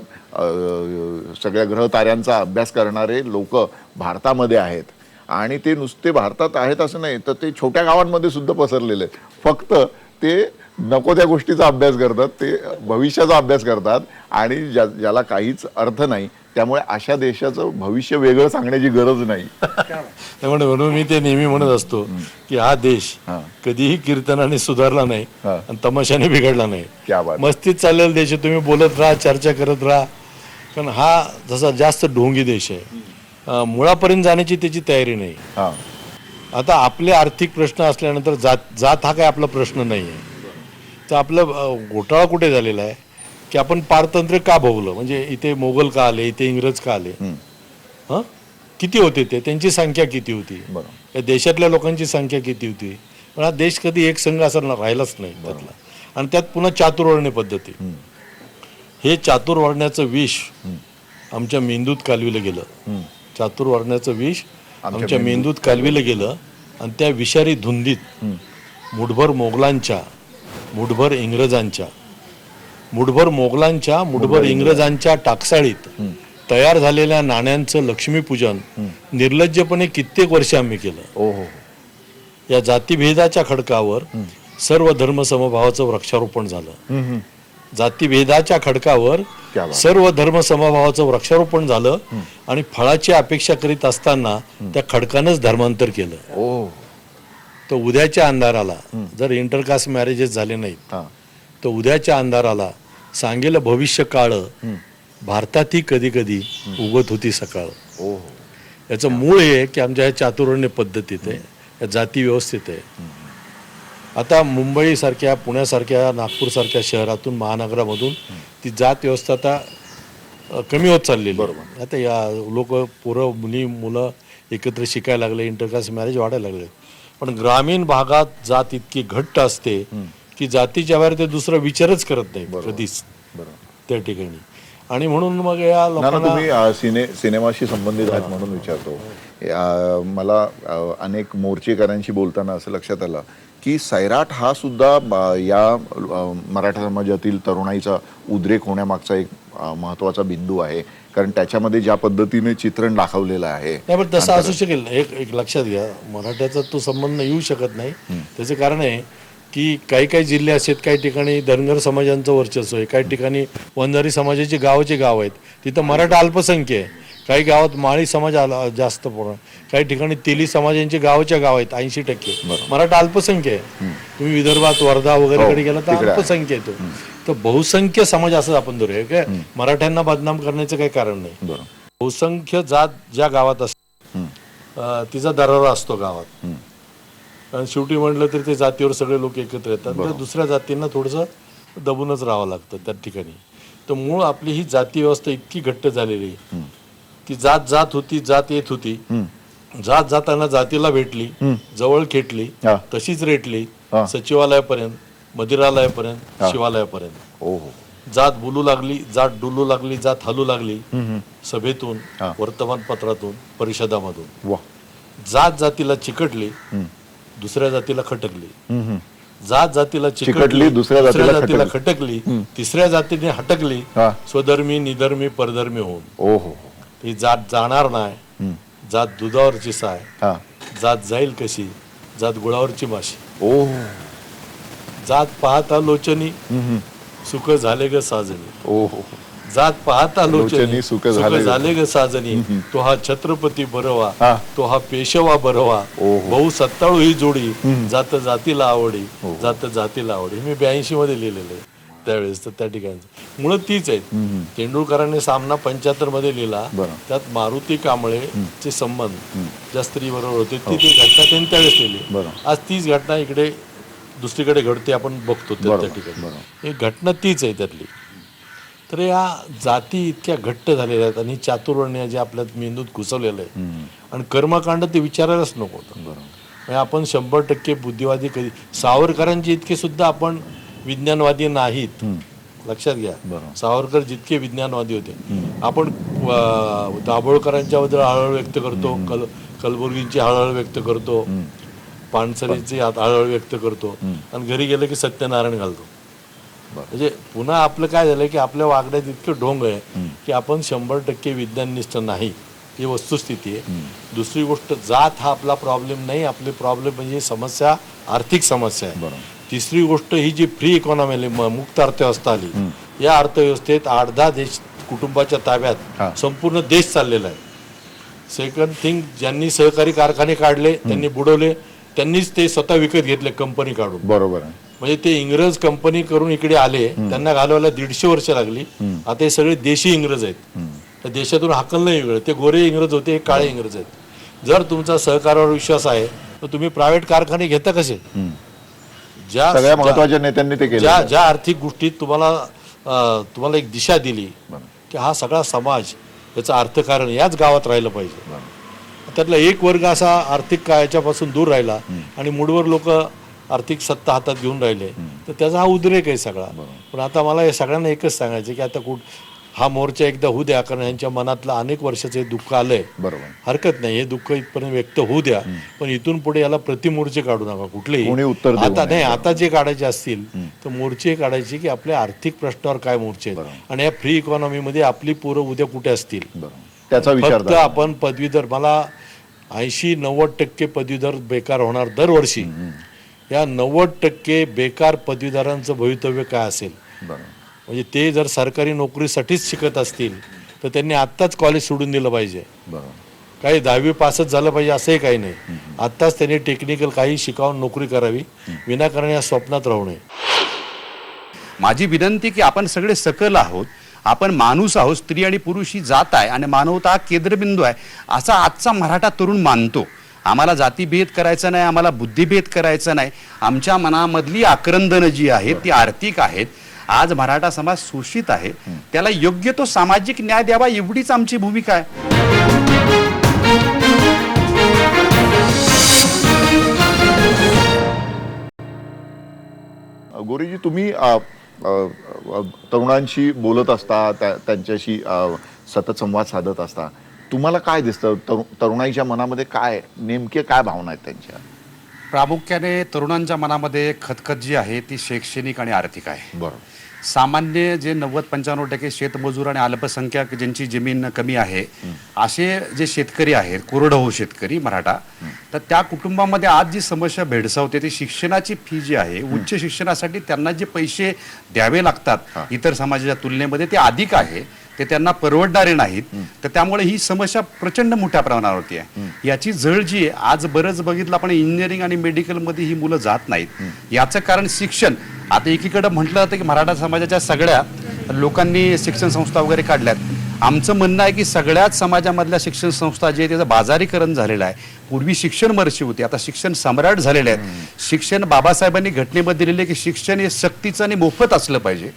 S1: सगळ्या ग्रहताऱ्यांचा अभ्यास करणारे लोक भारतामध्ये आहेत. आणि ते नुसते भारतात आहेत असं नाही, तर ते छोट्या गावांमध्ये सुद्धा पसरलेले आहेत. फक्त ते नको त्या गोष्टीचा अभ्यास करतात, ते भविष्याचा अभ्यास करतात आणि ज्याला काहीच अर्थ नाही. त्यामुळे अशा देशाचं भविष्य वेगळं सांगण्याची गरज नाही.
S2: त्यामुळे म्हणून मी ते नेहमी म्हणत असतो की हा देश कधीही कीर्तनाने सुधारला नाही आणि तमाशाने बिघडला नाही.
S1: क्या बात.
S2: मस्तीत चाललेला देश आहे. तुम्ही बोलत राहा, चर्चा करत राहा. कारण हा जसा जास्त ढोंगी देश आहे, मुळापर्यंत जाण्याची त्याची तयारी नाही. आता आपले आर्थिक प्रश्न असल्यानंतर जात हा काय आपला प्रश्न नाही आहे. तर आपलं घोटाळा कुठे झालेला आहे की आपण पारतंत्र्य का भोगलं, म्हणजे इथे मोगल का आले, इथे इंग्रज का आले, किती होते ते, त्यांची संख्या किती होती, या देशातल्या लोकांची संख्या किती होती. पण हा देश कधी एक संघ असा राहिलाच नाही त्यातला. आणि त्यात पुन्हा चातुर्वर्ण्य पद्धती. हे चातुर्वर्ण्याचं विष आमच्या मेंदूत कालविलं गेलं. चातुर्वर्ण्याचं विष आमच्या मेंदूत कालविलं गेलं आणि त्या विषारी धुंदीत मुठभर मोगलांच्या, मुठभर इंग्रजांच्या, मुठभर इंग्रजांच्या टाकसाळीत तयार झालेल्या नाण्यांचं लक्ष्मीपूजन निर्लज्जपणे कित्येक वर्ष आम्ही केलं. या जातीभेदाच्या खडकावर सर्व धर्म समभावाचं वृक्षारोपण झालं. जातीभेदाच्या खडकावर सर्व धर्म समभावाचं वृक्षारोपण झालं आणि फळाची अपेक्षा करीत असताना त्या खडकानंच धर्मांतर केलं. तर उद्याच्या अंधाराला जर इंटरकास्ट मॅरेजेस झाले नाहीत तर उद्याच्या अंधाराला सांगेल भविष्य काळ भारतातही कधी कधी उगत होती सकाळ. याचं मूळ हे की आमच्या ह्या चातुर्वर्ण्य पद्धतीत आहे, या जाती व्यवस्थित आहे. आता मुंबईसारख्या, पुण्यासारख्या, नागपूरसारख्या शहरातून, महानगरामधून ती जात व्यवस्था आता कमी होत चाललेली. बरोबर. आता या लोक, पोरं, मुलं एकत्र शिकायला लागले, इंटरकास्ट मॅरेज वाढायला लागले. पण ग्रामीण भागात जात इतकी घट्ट असते की जातीच्या बाहेर ते दुसरा विचारच करत नाही कधीच त्या ठिकाणी. आणि म्हणून मग या लोकांना,
S1: तुम्ही सिनेमाशी संबंधित आहेत म्हणून विचारतो. मला अनेक मोर्चेकरांशी बोलताना असं लक्षात आलं की सैराट हा सुद्धा या मराठा समाजातील तरुणाईचा उद्रेक होण्यामागचा एक महत्वाचा बिंदू आहे. कारण त्याच्यामध्ये ज्या पद्धतीने चित्रण दाखवलेलं आहे.
S2: नाही, पण तसं असू शकेल. एक लक्षात घ्या, मराठ्याचा तो संबंध येऊ शकत नाही. त्याचं कारण आहे की काही काही जिल्हे असे आहेत, काही ठिकाणी धनगर समाजांचं वर्चस्व आहे, काही ठिकाणी वंजारी समाजाची गावाचे गाव आहेत, तिथं मराठा अल्पसंख्य आहे. काही गावात माळी समाज जास्त प्रमाण, काही ठिकाणी तेली समाजांची गावाच्या गाव आहेत 80%. मराठा अल्पसंख्य आहे. तुम्ही विदर्भात, वर्धा वगैरे गेला तर अल्पसंख्य आहे तो. तर बहुसंख्य समाज असं आपण धरूया काय, मराठ्यांना बदनाम करण्याचं काही कारण नाही. बहुसंख्य जात ज्या गावात असते तिचा दरारा असतो गावात. आणि शेवटी म्हटलं तर ते जातीवर सगळे लोक एकत्र येतात, त्या दुसऱ्या जातींना थोडंसं दबूनच राहावं लागतं त्या ठिकाणी. तर मूळ आपली ही जाती व्यवस्था इतकी घट्ट झालेली आहे की जात जात होती, जात येत होती, जात जाताना जातीला भेटली, जवळ खेटली,
S1: हा.
S2: तशीच रेटली,
S1: हा.
S2: सचिवालयापर्यंत, मदिरालयापर्यंत, शिवालयापर्यंत.
S1: हो.
S2: जात बोलू लागली, जात डुलू लागली, जात हलू लागली, सभेतून,
S1: हा.
S2: वर्तमानपत्रातून, परिषदामधून.
S1: वा.
S2: जात जातीला चिकटली, दुसऱ्या जातीला खटकली. जात जातीला
S1: चिकटली, दुसऱ्या जातीला
S2: जातीला खटकली, तिसऱ्या जातीने हटकली,
S1: हा.
S2: स्वधर्मी निधर्मी परधर्मी होऊन.
S1: ओ हो.
S2: ही जात जाणार नाही, जात दुधावरची साय,
S1: हा.
S2: जात जाईल कशी, जात गुळावरची माशी.
S1: ओ.
S2: जात पाहता लोचनी, सुख झाले ग साजनी.
S1: ओ हो.
S2: जात पाहता लोचनी,
S1: लोचनी सुख
S2: झाले ग साजनी. तो हा छत्रपती बरवा,
S1: हा.
S2: तो हा पेशवा बरवा.
S1: ओहो.
S2: बहु सत्ताळू ही जोडी, जात जातीला आवडी, जात जातीला आवडी. मी 82 मध्ये लिहिलेलं आहे त्यावेळेस. तर त्या ठिकाणी मुळं तीच आहेत. तेंडुलकरांनी सामना 75 मध्ये लिहिला,
S1: बरं.
S2: त्यात मारुती कांबळेचे संबंध ज्या स्त्री बरोबर होते ती घटना त्यांनी त्यावेळेस लिहिली.
S1: बरं.
S2: आज तीच घटना इकडे दुसरीकडे घडते, आपण बघतो त्या
S1: बरोबर,
S2: ठिकाणी.
S1: बरोबर.
S2: एक घटना तीच आहे त्यातली. तर या जाती इतक्या घट्ट झालेल्या आहेत आणि चातुर्वर्ण्य जे आपल्या मेंदूत घुसवलेलं आहे आणि कर्मकांड ते विचारायलाच नको होतं. म्हणजे आपण 100% बुद्धिवादी कधी, सावरकरांचे इतके सुद्धा आपण विज्ञानवादी नाहीत, लक्षात घ्या. सावरकर जितके विज्ञानवादी होते, आपण दाभोळकरांच्या बद्दल हळहळ व्यक्त करतो, कलबुर्गींची हळहळ व्यक्त करतो, पानसरेची हळहळ व्यक्त करतो, आणि घरी गेलं की सत्यनारायण घालतो. म्हणजे पुन्हा आपलं काय झालंय की आपल्या वागण्यात इतकं ढोंग आहे की आपण 100% विज्ञाननिष्ठ नाही, ही वस्तुस्थिती आहे. दुसरी गोष्ट, जात हा आपला प्रॉब्लेम नाही, आपले प्रॉब्लेम म्हणजे समस्या आर्थिक समस्या आहे. तिसरी गोष्ट, ही जी फ्री इकॉनॉमी मुक्त अर्थव्यवस्था आली, या अर्थव्यवस्थेत 8-10 देश कुटुंबाच्या ताब्यात संपूर्ण देश चाललेला आहे. सेकंड थिंग, ज्यांनी सहकारी कारखाने काढले त्यांनी बुडवले, त्यांनीच ते स्वतः विकत घेतले कंपनी काढून.
S1: बरोबर आहे.
S2: म्हणजे ते इंग्रज कंपनी करून इकडे आले, त्यांना घालवायला 150 वर्ष लागली. आता हे सगळे देशी इंग्रज आहेत, त्या देशातून हाकलणं वेगळं. ते गोरे इंग्रज होते, हे काळे इंग्रज आहेत. जर तुमचा सहकार्यावर विश्वास आहे तर तुम्ही प्रायव्हेट कारखाने घेता कसे?
S1: सगळ्या महत्वाच्या नेत्यांनी ते केलं.
S2: ज्या आर्थिक गोष्टीत तुम्हाला एक दिशा दिली की हा सगळा समाज याचं अर्थकारण याच गावात राहिलं पाहिजे, त्यातला एक वर्ग असा आर्थिक याच्यापासून दूर राहिला आणि मूळवर लोक आर्थिक सत्ता हातात घेऊन राहिले, तर त्याचा हा उद्रेक आहे सगळा. पण आता मला या सगळ्यांना एकच सांगायचं की आता हा मोर्चा एकदा होऊ द्या, कारण यांच्या मनातलं अनेक वर्षाचं हे दुःख आलंय.
S1: बरोबर.
S2: हरकत नाही, हे दुःख इथपर्यंत व्यक्त होऊ द्या, पण इथून पुढे याला प्रतिमोर्चे काढू नका कुठलेही. आता नाही, आता जे काढायचे असतील तर मोर्चे काढायचे की आपल्या आर्थिक प्रश्नावर काय मोर्चे आहेत, आणि या फ्री इकॉनॉमीमध्ये आपली पोरं उद्या कुठे असतील
S1: त्याचा विचार.
S2: फक्त आपण पदवीधर, मला 80-90% पदवीधर बेकार होणार दरवर्षी. या 90% बेकार पदवीधरांचं भवितव्य काय असेल? म्हणजे ते जर सरकारी नोकरीसाठीच शिकत असतील तर त्यांनी आत्ताच कॉलेज सोडून दिलं पाहिजे. काही 10वी पासच झालं पाहिजे असंही काही नाही. आत्ताच त्यांनी टेक्निकल काही शिकावून नोकरी करावी, विनाकारण या स्वप्नात राहू नये.
S4: माझी विनंती की आपण सगळे सकल आहोत, आपण माणूस आहोत, स्त्री आणि पुरुष ही जात आहे आणि मानवता हा केंद्रबिंदू आहे असा आजचा मराठा तरुण मानतो. आम्हाला जातीभेद करायचा नाही, आम्हाला बुद्धिभेद करायचा नाही. आमच्या मनामधली आक्रंदनं जी आहेत ती आर्थिक आहेत. आज मराठा समाज शोषित आहे, त्याला योग्य तो सामाजिक न्याय द्यावा, एवढीच आमची भूमिका आहे.
S1: गोरीजी, तुम्ही तरुणांशी बोलत असता, त्यांच्याशी सतत संवाद साधत असता, तुम्हाला काय दिसतं तरुणाईच्या मनामध्ये काय नेमके काय भावना आहेत त्यांच्या?
S4: प्रामुख्याने तरुणांच्या मनामध्ये खतखत जी आहे ती शैक्षणिक आणि आर्थिक आहे.
S1: बरोबर.
S4: सामान्य जे 90-95% शेतमजूर आणि अल्पसंख्याक ज्यांची जमीन कमी आहे असे जे शेतकरी आहेत, कोरडवाहू शेतकरी मराठा, तर त्या कुटुंबामध्ये आज जी समस्या भेडसावते ती शिक्षणाची फी जी आहे, उच्च शिक्षणासाठी त्यांना जे पैसे द्यावे लागतात इतर समाजाच्या तुलनेमध्ये ते अधिक आहे, ते त्यांना परवडणारे नाहीत. तर त्यामुळे ही समस्या प्रचंड मोठ्या प्रमाणावरती आहे. याची झळ जी आहे, आज बरंच बघितलं आपण इंजिनिअरिंग आणि मेडिकलमध्ये ही मुलं जात नाहीत. याचं कारण शिक्षण. आता एकीकडे म्हटलं जातं की मराठा समाजाच्या सगळ्या लोकांनी शिक्षण संस्था वगैरे काढल्यात, आमचं म्हणणं आहे की सगळ्याच समाजामधल्या शिक्षण संस्था जे आहे त्याचं बाजारीकरण झालेलं आहे. पूर्वी शिक्षण महर्षी होते, आता शिक्षण सम्राट झालेले आहेत. शिक्षण बाबासाहेबांनी घटनेमध्ये दिलेले की शिक्षण हे सक्तीचं आणि मोफत असलं पाहिजे.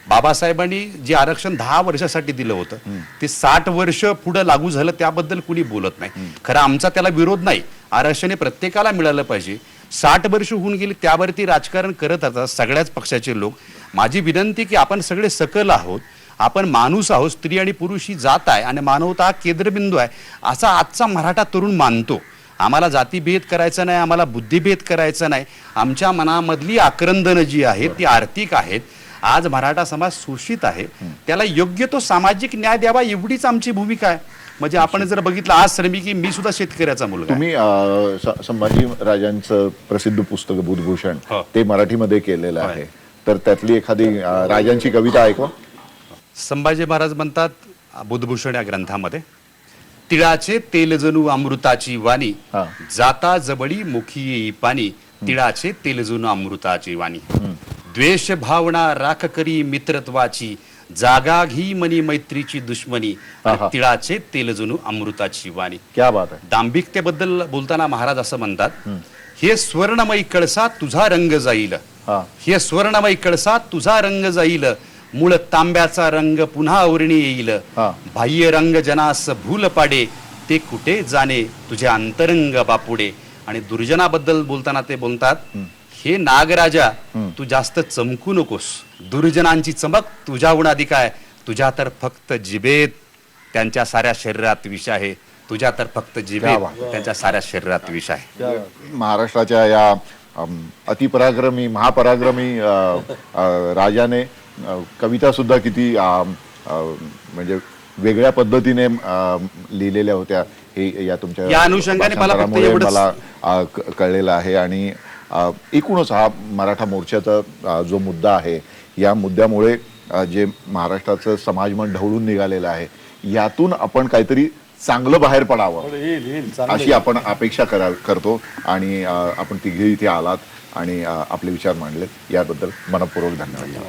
S4: बाबासाहेबांनी जे आरक्षण 10 वर्षासाठी दिलं होतं ते 60 वर्ष पुढे लागू झालं, त्याबद्दल कुणी बोलत नाही. खरं आमचा त्याला विरोध नाही, आरक्षण हे प्रत्येकाला मिळालं पाहिजे. 60 वर्ष होऊन गेली त्यावरती राजकारण करत असतात सगळ्याच पक्षाचे लोक. माझी विनंती की आपण सगळे सकल आहोत, आपण माणूस आहोत, स्त्री आणि पुरुष ही जात आहे आणि मानवता हा केंद्रबिंदू आहे असा आजचा मराठा तरुण मानतो. आम्हाला जातीभेद करायचा नाही, आम्हाला बुद्धिभेद करायचा नाही. आमच्या मनामधली आक्रंदनं जी आहेत ती आर्थिक आहेत. आज मराठा समाज शोषित आहे, त्याला योग्य तो सामाजिक न्याय द्यावा एवढीच आमची भूमिका आहे. म्हणजे आपण जर बघितलं आज श्रमिकी, मी सुद्धा शेतकऱ्याचा मुलगा आहे.
S1: तुम्ही संभाजी राजांचं प्रसिद्ध पुस्तक बुधभूषण
S4: हो.
S1: ते मराठीमध्ये केलेलं आहे, तर त्यातली एखादी राजांची कविता ऐकवा.
S4: संभाजी महाराज म्हणतात बुधभूषण या ग्रंथामध्ये, तिळाचे तेल जणू अमृताची वाणी,
S1: हा.
S4: जाता जबडी मुखी येई पाणी, तिळाचे तेल जणू अमृताची वाणी. द्वेष भावना राख करी मित्रत्वाची, जागा घी मनी मैत्रीची दुश्मनी,
S1: आहा.
S4: तिळाचे तेल जणू अमृताची वाणी.
S1: क्या बात आहे.
S4: दांभिकतेबद्दल बोलताना महाराज असं म्हणतात, हे स्वर्णमयी कळसा तुझा रंग जाईल,
S1: हा.
S4: हे स्वर्णमयी कळसा तुझा रंग जाईल, मूळ तांब्याचा रंग पुन्हा औरणी येईल,
S1: हा.
S4: बाह्य रंग जनास भूल पाडे, ते कुठे जाणे तुझे अंतरंग बापुडे. आणि दुर्जनाबद्दल बोलताना ते बोलतात, हे नागराजा तू जास्त चमकू नकोस, दुर्जनांची चमक तुझ्याहून अधिक आहे, तुझ्या तर फक्त जिभेत त्यांच्या साऱ्या शरीरात विष आहे, तुझ्या तर फक्त जिभेत त्यांच्या साऱ्या शरीरात विष आहे.
S1: महाराष्ट्राच्या या अतिपराक्रमी महापराक्रमी राजाने कविता सुद्धा किती म्हणजे वेगळ्या पद्धतीने लिहिलेल्या होत्या हे या तुमच्या
S4: या अनुषंगाने मला फक्त
S1: भाषांतरामुळे
S4: एवढंच-
S1: मला कळलेलं आहे. आणि एकूणच हा मराठा मोर्चाचा जो मुद्दा आहे, या मुद्द्यामुळे जे महाराष्ट्राचं समाजमन ढवळून निघालेलं आहे, यातून आपण काहीतरी चांगलं बाहेर पडावं अशी आपण अपेक्षा करतो. आणि आपण तिघे इथे आलात आणि आपले विचार मांडलेत, याबद्दल मनपूर्वक धन्यवाद.